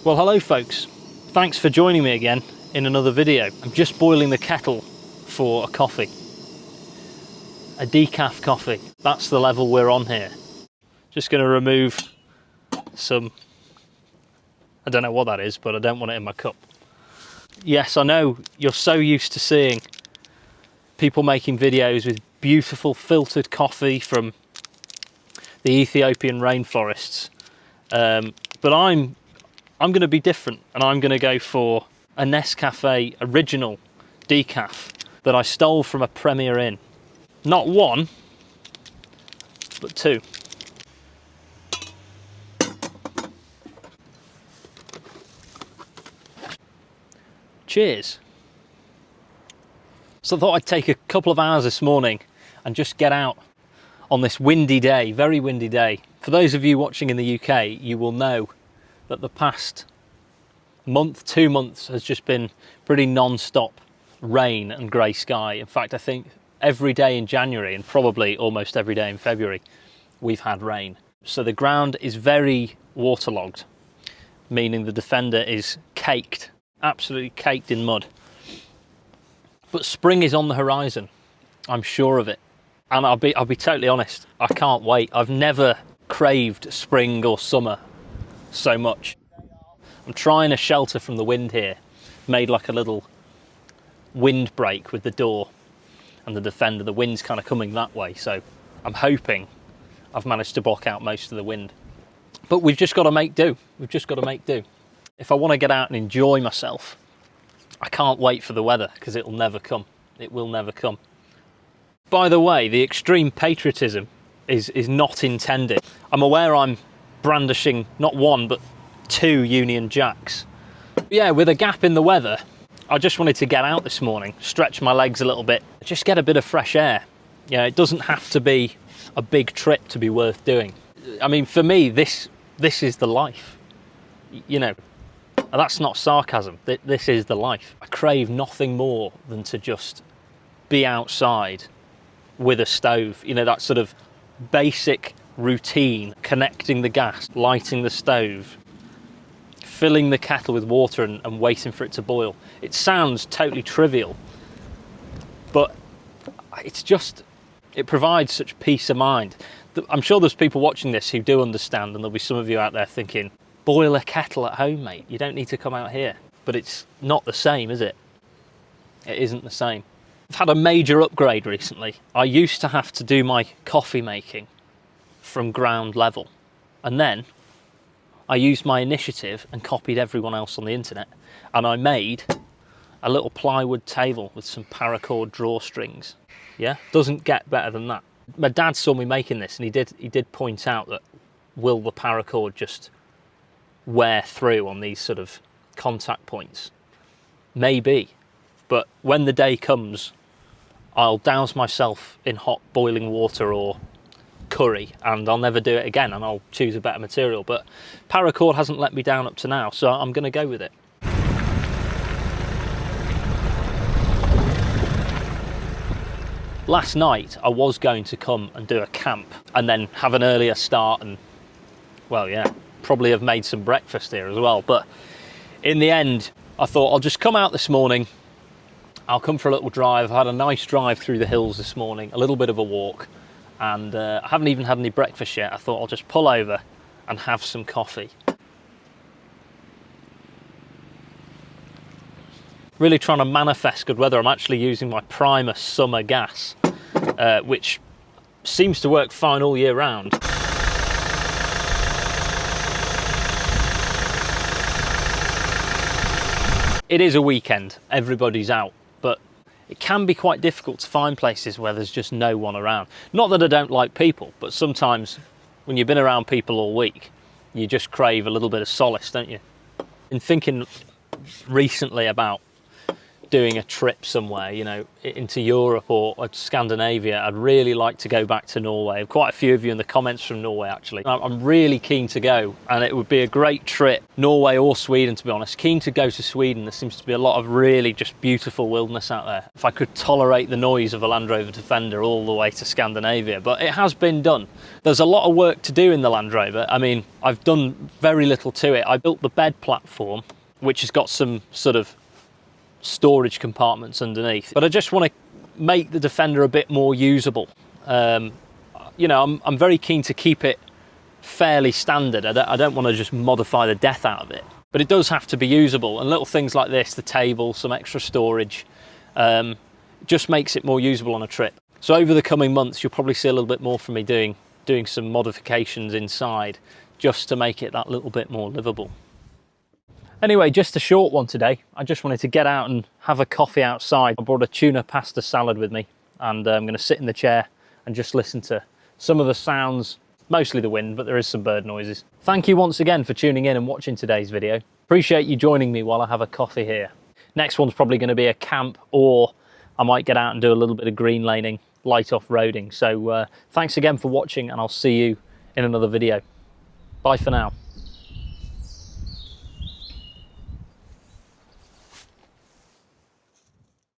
Well, hello folks. Thanks for joining me again in another video. I'm just boiling the kettle for a coffee. A decaf coffee. That's the level we're on here. Just going to remove some, I don't know what that is, but I don't want it in my cup. Yes, I know you're so used to seeing people making videos with beautiful filtered coffee from the Ethiopian rainforests, but I'm going to be different, and I'm going to go for a Nescafe original decaf that I stole from a Premier Inn. Not one, but two. Cheers. So I thought I'd take a couple of hours this morning and just get out on this windy day, very windy day. For those of you watching in the UK, you will know that the past month, 2 months has just been pretty non-stop rain and grey sky. In fact, I think every day in January and probably almost every day in February, we've had rain. So the ground is very waterlogged, meaning the Defender is caked, absolutely caked in mud. But spring is on the horizon, I'm sure of it. And I'll be totally honest, I can't wait. I've never craved spring or summer so much. I'm trying to shelter from the wind here, made like a little windbreak with the door and the Defender. The wind's kind of coming that way, so I'm hoping I've managed to block out most of the wind. But we've just got to make do. We've just got to make do. If I want to get out and enjoy myself, I can't wait for the weather, because it'll never come. It will never come. By the way, the extreme patriotism is not intended. I'm aware I'm brandishing not one, but 2 Union Jacks. Yeah, with a gap in the weather, I just wanted to get out this morning, stretch my legs a little bit, just get a bit of fresh air. You know, it doesn't have to be a big trip to be worth doing. I mean, for me, this is the life. You know, that's not sarcasm. This is the life. I crave nothing more than to just be outside with a stove. You know, that sort of basic routine, connecting the gas, lighting the stove, filling the kettle with water and waiting for it to boil. It sounds totally trivial, but it's just, it provides such peace of mind. I'm sure there's people watching this who do understand, and there'll be some of you out there thinking, boil a kettle at home, mate. You don't need to come out here. But it's not the same, is it? It isn't the same. I've had a major upgrade recently. I used to have to do my coffee making from ground level, and then I used my initiative and copied everyone else on the internet, and I made a little plywood table with some paracord drawstrings. Yeah, doesn't get better than that. My dad saw me making this, and he did point out that, will the paracord just wear through on these sort of contact points? Maybe, but when the day comes, I'll douse myself in hot boiling water or curry, and I'll never do it again, and I'll choose a better material. But paracord hasn't let me down up to now, so I'm going to go with it. Last night I was going to come and do a camp and then have an earlier start and, well, yeah, probably have made some breakfast here as well. But in the end, I thought I'll just come out this morning. I'll come for a little drive. I had a nice drive through the hills this morning, a little bit of a walk, and I haven't even had any breakfast yet. I thought I'll just pull over and have some coffee. Really trying to manifest good weather. I'm actually using my Primus summer gas, which seems to work fine all year round. It is a weekend, everybody's out, but it can be quite difficult to find places where there's just no one around. Not that I don't like people, but sometimes when you've been around people all week, you just crave a little bit of solace, don't you? In thinking recently about doing a trip somewhere, you know, into Europe or Scandinavia, I'd really like to go back to Norway. Quite a few of you in the comments from Norway, actually. I'm really keen to go, and it would be a great trip, Norway or Sweden, to be honest. Keen to go to Sweden. There seems to be a lot of really just beautiful wilderness out there. If I could tolerate the noise of a Land Rover Defender all the way to Scandinavia, but it has been done. There's a lot of work to do in the Land Rover. I mean, I've done very little to it. I built the bed platform, which has got some sort of storage compartments underneath, but I just want to make the Defender a bit more usable. You know, I'm very keen to keep it fairly standard. I don't want to just modify the death out of it, but it does have to be usable, and little things like this, the table, some extra storage, just makes it more usable on a trip. So over the coming months you'll probably see a little bit more from me doing some modifications inside, just to make it that little bit more livable. Anyway, just a short one today. I just wanted to get out and have a coffee outside. I brought a tuna pasta salad with me, and I'm going to sit in the chair and just listen to some of the sounds, mostly the wind, but there is some bird noises. Thank you once again for tuning in and watching today's video. Appreciate you joining me while I have a coffee here. Next one's probably going to be a camp, or I might get out and do a little bit of green laning, light off-roading. So thanks again for watching, and I'll see you in another video. Bye for now.